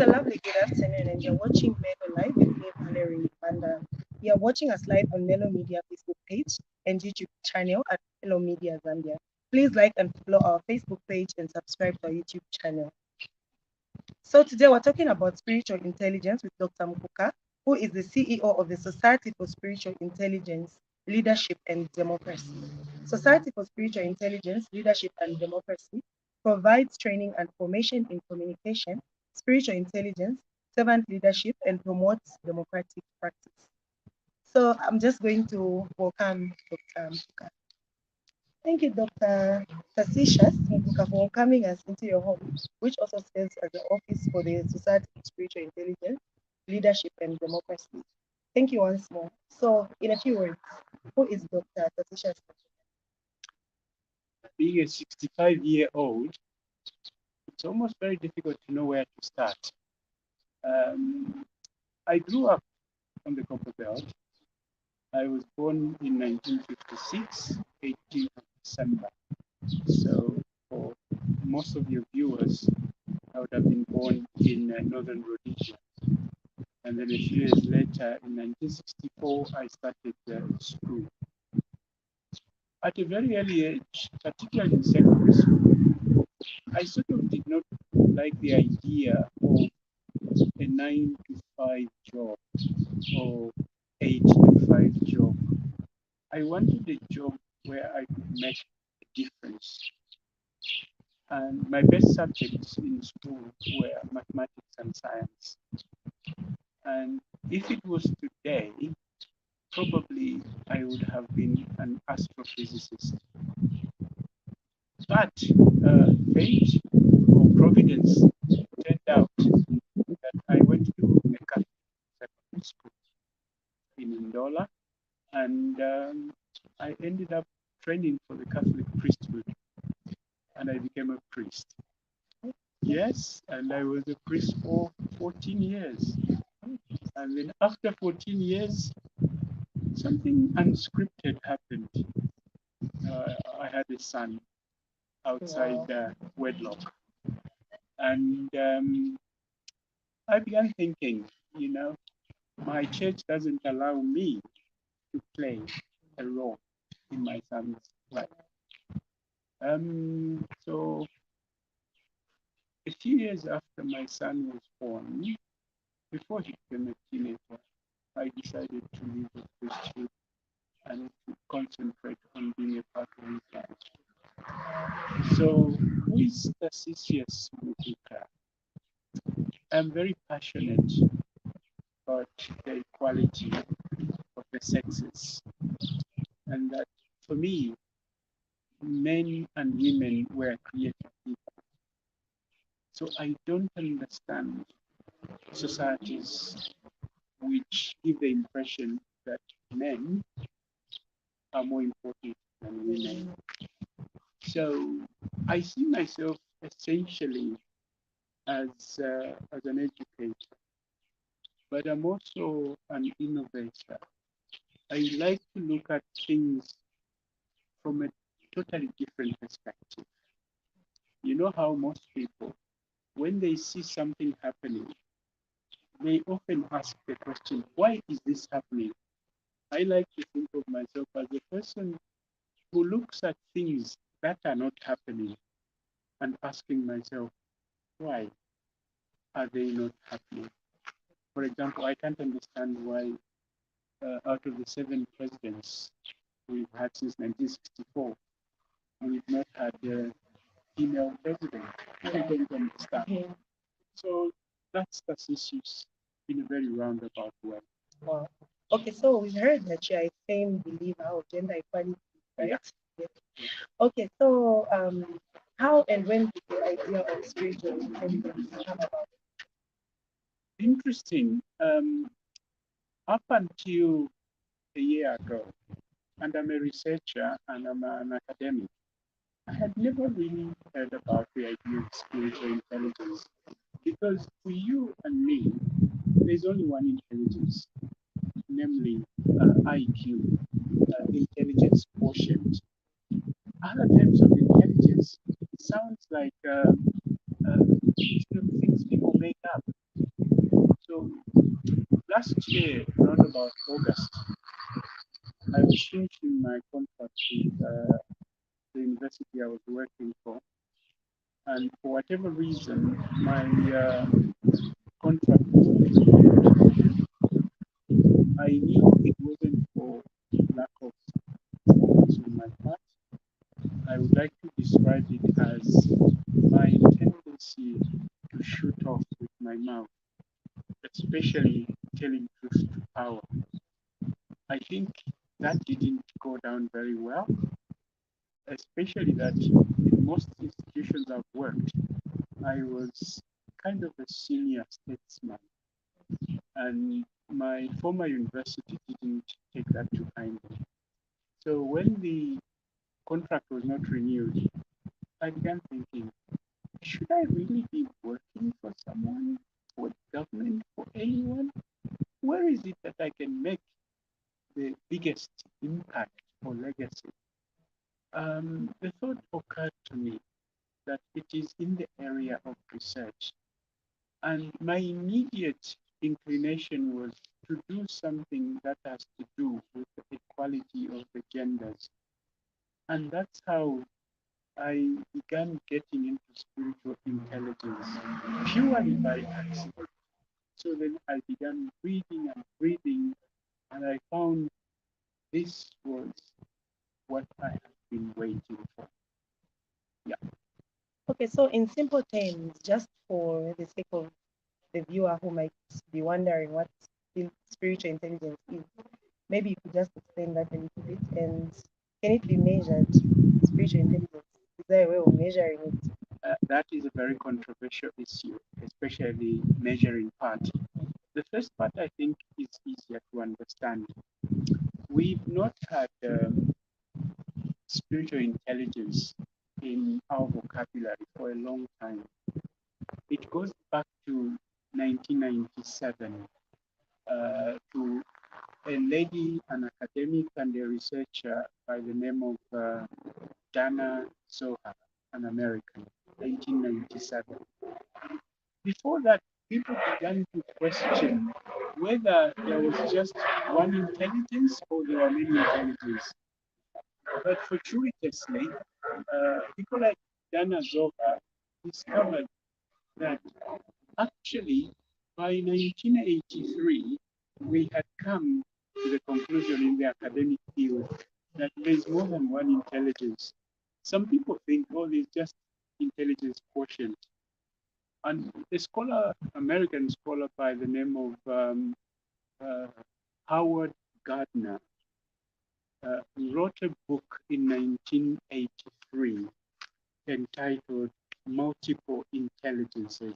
a lovely good afternoon, and you're watching Melo Live with me, Valerie. And you're watching us live on Melo Media Facebook page and YouTube channel at Melo Media Zambia. Please like and follow our Facebook page and subscribe to our YouTube channel. So today we're talking about spiritual intelligence with Dr. Mukuka, who is the CEO of the Society for Spiritual Intelligence, Leadership and Democracy. Society for Spiritual Intelligence, Leadership and Democracy provides training and formation in communication, spiritual intelligence, servant leadership, and promotes democratic practice. So I'm just going to welcome Dr. Mukuka. Thank you, Dr. Tassicius Mukuka, for coming us into your home, which also serves as the office for the Society for Spiritual Intelligence, Leadership and Democracy. Thank you once more. So, in a few words, who is Dr. Tassicius? Being a 65-year-old, it's almost very difficult to know where to start. I grew up on the Copper Belt. I was born in 1956, 18th of December. So for most of your viewers, I would have been born in Northern Rhodesia. And then a few years later, in 1964, I started school. At a very early age, particularly in secondary school, I sort of did not like the idea of a 9 to 5 job or 8 to 5 job. I wanted a job where I could make a difference. And my best subjects in school were mathematics and science. And if it was today, probably I would have been an astrophysicist. But fate or providence turned out that I went to a Catholic secondary school in Ndola, and I ended up training for the Catholic priesthood, and I became a priest. Yes, and I was a priest for 14 years. And then after 14 years, something unscripted happened. I had a son outside wedlock. And I began thinking, my church doesn't allow me to play a role in my son's life. So a few years after my son was born, before he became a teenager, I decided to leave the priesthood and to concentrate on being a part of his life. So, who is Tassicius Mukuka? I'm very passionate about the equality of the sexes, and that for me, men and women were created equal. So I don't understand societies which give the impression that men are more important than women. So I see myself essentially as an educator, but I'm also an innovator. I like to look at things from a totally different perspective. You know how most people, when they see something happening, they often ask the question, why is this happening? I like to think of myself as a person who looks at things that are not happening and asking myself, why are they not happening? For example, I can't understand why out of the 7 presidents we've had since 1964, we've not had a female president. I don't understand. So that's Tassicius in a very roundabout way. Wow. Okay, so we heard that you're a firm believer of gender equality, right? Yeah. Okay, so how and when did the idea of spiritual intelligence come about? Interesting. Up until a year ago, and I'm a researcher and I'm an academic, I had never really heard about the idea of spiritual intelligence because for you and me, there's only one intelligence, namely IQ, intelligence quotient. Other types of intelligence sounds like things people make up. last year, around about August, I was finishing my contract with the university I was working for, and for whatever reason, my contract was renewed. I knew it wasn't for lack of performance on my part. I would like to describe it as my tendency to shoot off with my mouth, especially telling truth to power. I think that didn't go down very well, especially that in most institutions I've worked, I was kind of a senior statesman, and my former university didn't take that to kindly. So when the contract was not renewed, I began thinking, should I really be working for someone, for the government, for anyone? Where is it that I can make the biggest impact or legacy? The thought occurred to me that it is in the area of research. And my immediate inclination was to do something that has to do with the equality of the genders. And that's how I began getting into spiritual intelligence purely by accident. So then I began reading, and I found this was what I have been waiting for. Yeah. Okay, so in simple terms, just for the sake of the viewer who might be wondering what spiritual intelligence is, maybe you could just explain that a little bit. And can it be measured? Spiritual intelligence, is there a way of measuring it? That is a very controversial issue, especially measuring part. The first part, I think, is easier to understand. We've not had spiritual intelligence in our vocabulary for a long time. It goes back to 1997 to a lady, an academic and a researcher by the name of Dana Zohar, an American, 1997. Before that, people began to question whether there was just one intelligence or there were many intelligences. But fortuitously, people like Dana Zohar discovered that actually by 1983, we had come to the conclusion in the academic field that there is more than one intelligence. Some people think, oh, there's just intelligence quotient. And a scholar, American scholar by the name of uh, Howard Gardner, wrote a book in 1983 entitled Multiple Intelligences.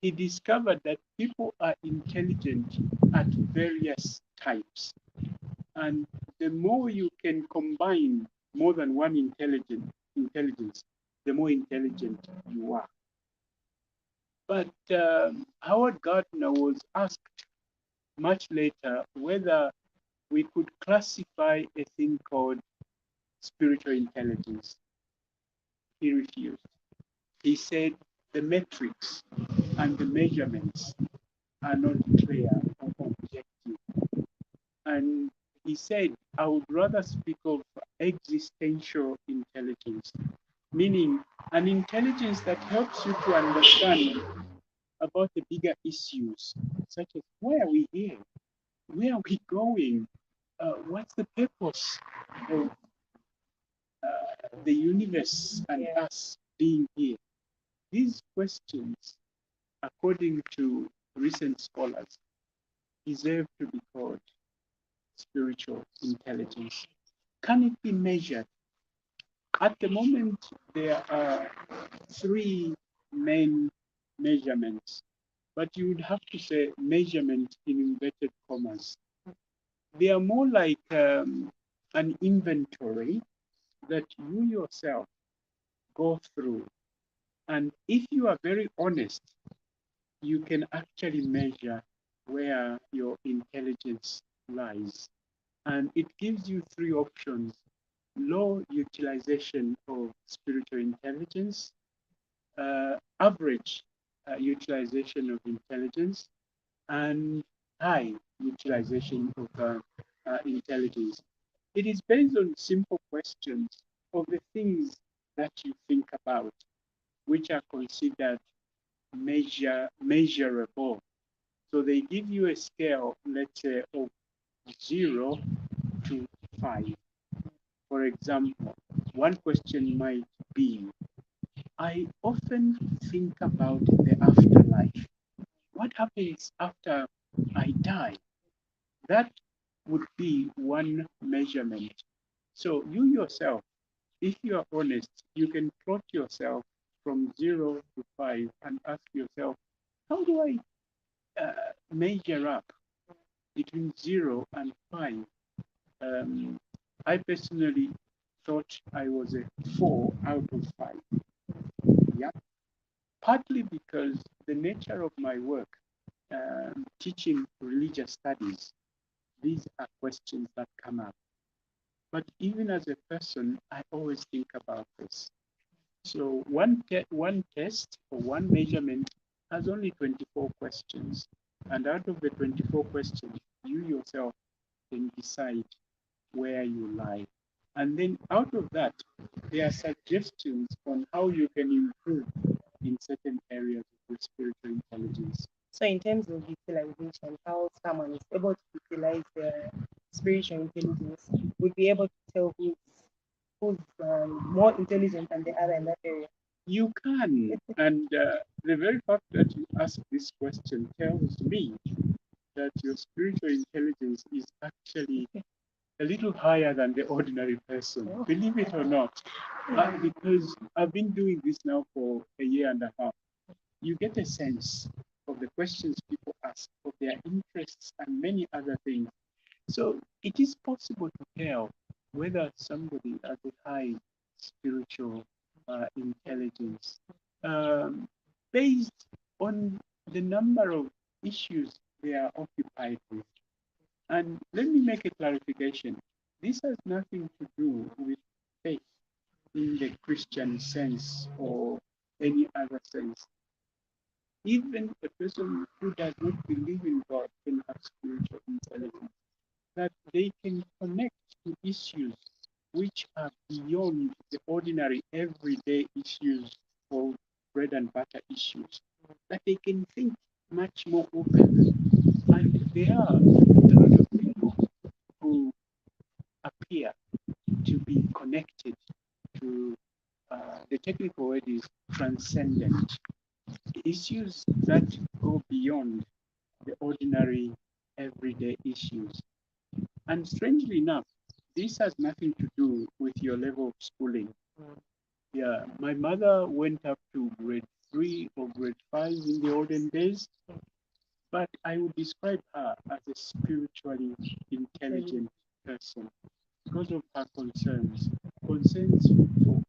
He discovered that people are intelligent at various types. And the more you can combine more than one intelligence, the more intelligent you are. But Howard Gardner was asked much later whether we could classify a thing called spiritual intelligence. He refused. He said the metrics and the measurements are not clear or objective. And he said, I would rather speak of existential intelligence, meaning an intelligence that helps you to understand about the bigger issues, such as why are we here? Where are we going? What's the purpose of the universe and us being here? These questions, according to recent scholars, deserve to be called spiritual intelligence. Can it be measured? At the moment, there are three main measurements, but you would have to say measurement in inverted commas. They are more like an inventory that you yourself go through. And if you are very honest, you can actually measure where your intelligence lies. And it gives you three options: low utilization of spiritual intelligence, average utilization of intelligence, and high utilization of intelligence. It is based on simple questions of the things that you think about, which are considered measurable. So they give you a scale, let's say, of 0 to 5. For example, one question might be, I often think about the afterlife. What happens after I die? That would be one measurement. So you yourself, if you are honest, you can plot yourself from 0 to 5 and ask yourself, how do I measure up between 0 and 5? Um, I personally thought I was a 4 out of 5. Yeah, partly because the nature of my work, teaching religious studies, these are questions that come up. But even as a person, I always think about this. So one test or one measurement has only 24 questions. And out of the 24 questions, you yourself can decide where you lie. And then out of that, there are suggestions on how you can improve in certain areas of your spiritual intelligence. So in terms of utilization, how someone is able to utilize their spiritual intelligence, would be able to tell who's more intelligent than the other in that area. You can. And the very fact that you ask this question tells me that your spiritual intelligence is actually a little higher than the ordinary person, believe it or not. Because I've been doing this now for a year and a half. You get a sense of the questions people ask, of their interests, and many other things. So it is possible to tell whether somebody has a high spiritual intelligence based on the number of issues they are occupied with. And let me make a clarification. This has nothing to do with faith in the Christian sense or any other sense. Even a person who does not believe in God can have spiritual intelligence, that they can connect to issues which are beyond the ordinary everyday issues or bread and butter issues, that they can think much more openly. And there are a lot of people who appear to be connected to the technical word is transcendent issues that go beyond the ordinary everyday issues. And strangely enough, this has nothing to do with your level of schooling. Yeah, my mother went up to grade 3 or grade 5 in the olden days, but I would describe her as a spiritually intelligent person because of her concerns for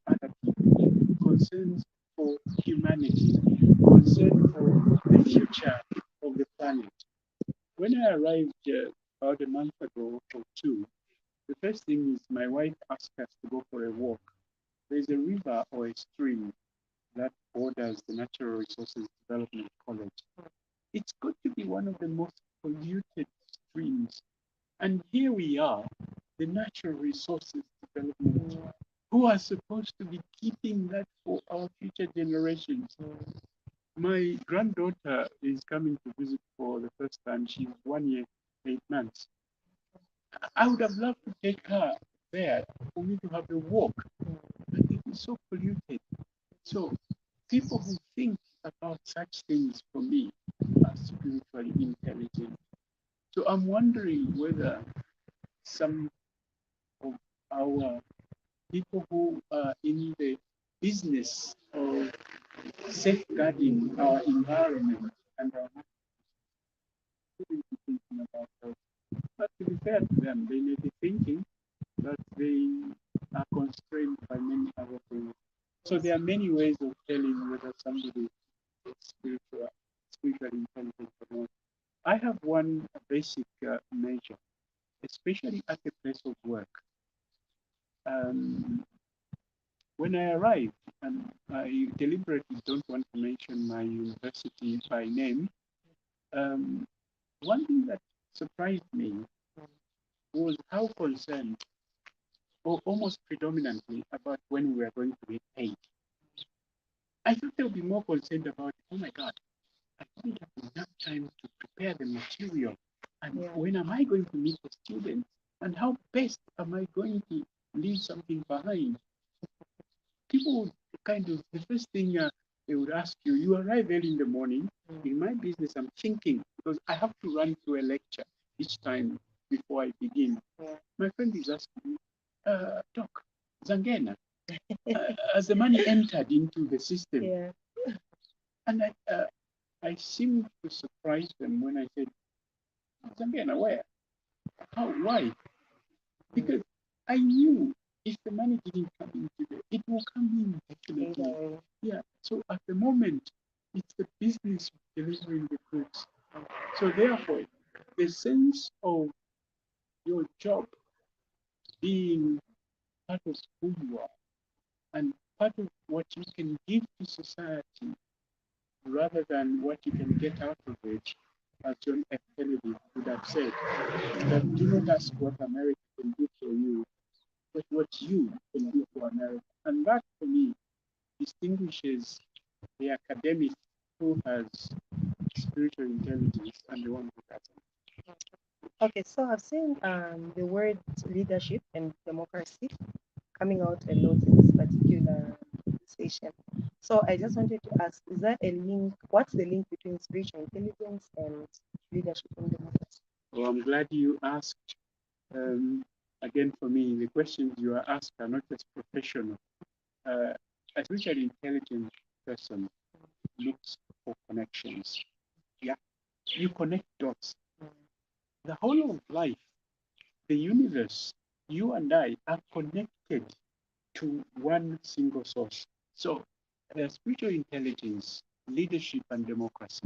other people, concerns for humanity, concern for the future of the planet. When I arrived about a month ago or two, the first thing is my wife asked us to go for a walk. There's a river or a stream that borders the Natural Resources Development College. It's got to be one of the most polluted streams. And here we are, the Natural Resources Development, who are supposed to be keeping that for our future generations. My granddaughter is coming to visit for the first time. She's 1 year, 8 months. I would have loved to take her there for me to have a walk. But it is so polluted. So people who think about such things for me are spiritually intelligent. So I'm wondering whether some of our people who are in the business of safeguarding our environment and our shouldn't be thinking about that. But to be fair to them, they may be thinking that they are constrained by many other things. So there are many ways of telling whether somebody is spiritually intelligent or not. I have one basic measure, especially at the place of work. Um, when I arrived, and I deliberately don't want to mention my university by name, um, one thing that surprised me was how concerned, or almost predominantly, about when we are going to get paid. I thought they would be more concerned about, oh my God, I didn't have enough time to prepare the material. And when am I going to meet the students? And how best am I going to leave something behind? People would kind of, the first thing they would ask you, you arrive early in the morning. In my business, I'm thinking, because I have to run through a lecture each time before I begin. My friend is asking me, Doc, Zangena, as the money entered into the system. And I seemed to surprise them when I said, Zangena, where? How? Why? Because I knew if the money didn't come in today, it will come in definitely. Yeah. So at the moment, it's the business delivering the goods. So therefore, the sense of your job being part of who you are and part of what you can give to society rather than what you can get out of it, as John F. Kennedy would have said, that do not ask what America can do for you, but what you can do for America. And that, for me, distinguishes the academic who has spiritual intelligence and the one who doesn't. Okay, so I've seen the words leadership and democracy coming out a lot in this particular session. So I just wanted to ask, is there a link? What's the link between spiritual intelligence and leadership and democracy? Well, I'm glad you asked. Again, for me, the questions you are asked are not just professional. A spiritual intelligent person looks for connections. Yeah, you connect dots. The whole of life, the universe, you and I are connected to one single source. So, spiritual intelligence, leadership, and democracy.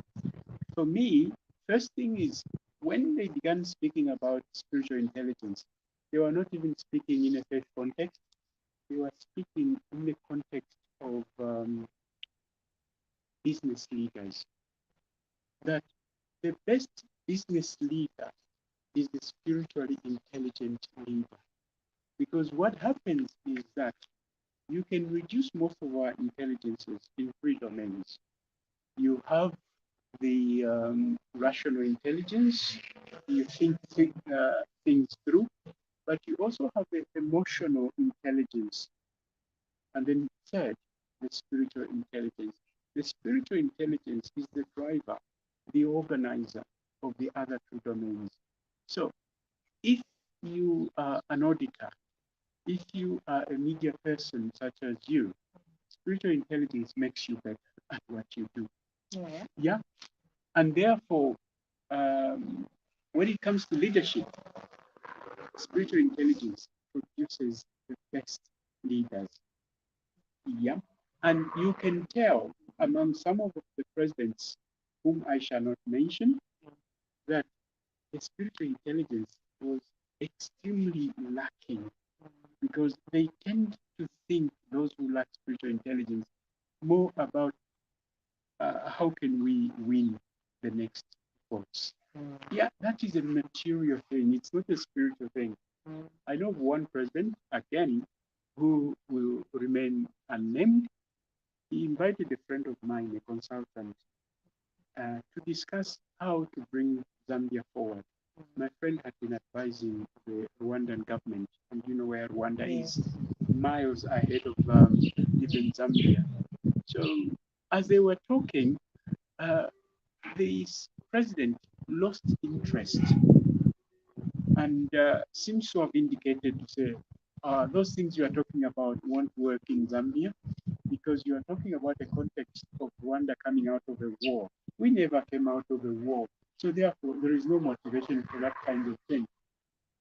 For me, first thing is when they began speaking about spiritual intelligence, they were not even speaking in a faith context. They were speaking in the context of business leaders. That the best business leader is the spiritually intelligent leader. Because what happens is that you can reduce most of our intelligences in three domains. You have the rational intelligence, you think things through, but you also have the emotional intelligence. And then third, the spiritual intelligence. The spiritual intelligence is the driver, the organizer of the other two domains. So if you are an auditor, if you are a media person such as you, spiritual intelligence makes you better at what you do. Yeah. And therefore, when it comes to leadership, spiritual intelligence produces the best leaders. Yeah. And you can tell among some of the presidents, whom I shall not mention, that the spiritual intelligence was extremely lacking because they tend to think, those who lack spiritual intelligence, more about how can we win the next votes. Yeah, that is a material thing. It's not a spiritual thing. I know of one president, again, who will remain unnamed. He invited a friend of mine, a consultant, to discuss how to bring Zambia forward. My friend had been advising the Rwandan government, and you know where Rwanda is, miles ahead of even Zambia. So as they were talking, this president lost interest and seems to have indicated to say, those things you are talking about won't work in Zambia because you are talking about the context of Rwanda coming out of a war. We never came out of a war. So therefore, there is no motivation for that kind of thing.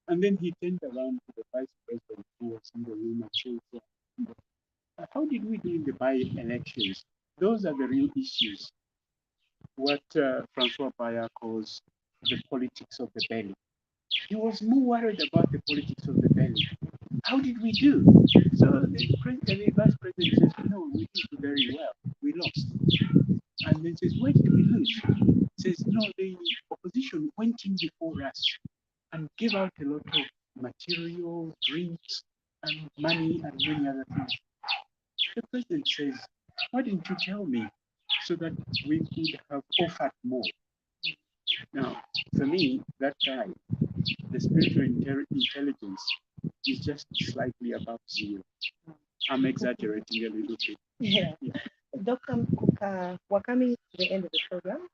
And then he turned around to the vice president who was in the room and said, how did we do in the by-elections? Those are the real issues. What Francois Paya calls the politics of the belly. He was more worried about the politics of the belly. How did we do? So the vice president says, no, we did very well. We lost. And then says, why did we lose? Says, no, the opposition went in before us and gave out a lot of material, drinks, and money, and many other things. The president says, why didn't you tell me so that we could have offered more? Now, for me, that guy, the spiritual intelligence is just slightly above zero. I'm exaggerating a little bit. Yeah. Dr. Mukuka, we're coming to the end of the program.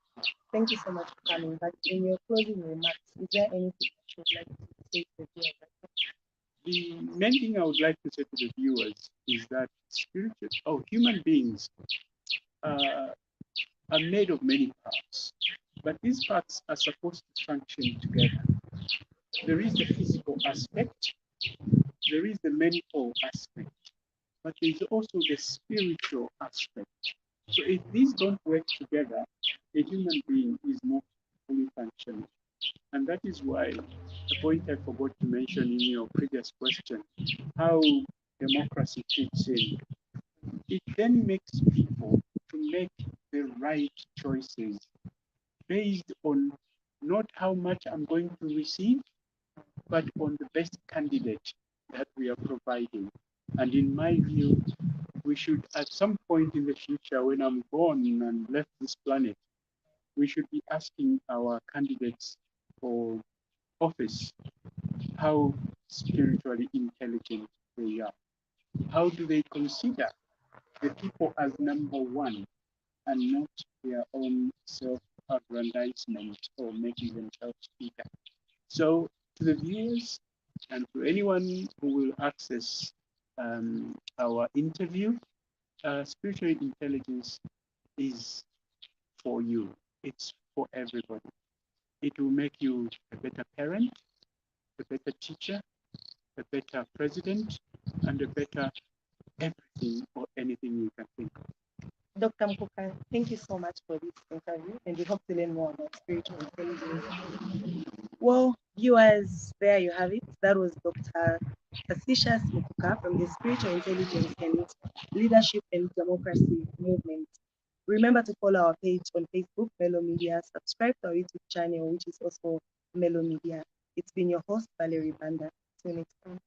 Thank you so much for coming. But in your closing remarks, is there anything that you would like to say to the viewers? The main thing I would like to say to the viewers is that human beings are made of many parts, but these parts are supposed to function together. There is the physical aspect, there is the mental aspect, but there is also the spiritual aspect. So if these don't work together, a human being is not fully functioning. And that is why the point I forgot to mention in your previous question, how democracy fits in. It then makes people to make the right choices based on not how much I'm going to receive, but on the best candidate that we are providing. And in my view, we should, at some point in the future, when I'm gone and left this planet, we should be asking our candidates for office how spiritually intelligent they are. How do they consider the people as number one and not their own self-aggrandizement or making themselves bigger? So to the viewers and to anyone who will access our interview, spiritual intelligence is for you. It's for everybody. It will make you a better parent, a better teacher, a better president, and a better everything or anything you can think of. Dr. Mukuka, thank you so much for this interview, and we hope to learn more about spiritual intelligence. Well, viewers, there you have it. That was Dr. Superstitious Mukuka from the Spiritual Intelligence and Leadership and Democracy Movement. Remember to follow our page on Facebook, Melo Media. Subscribe to our YouTube channel, which is also Melo Media. It's been your host, Valerie Banda. See you next time.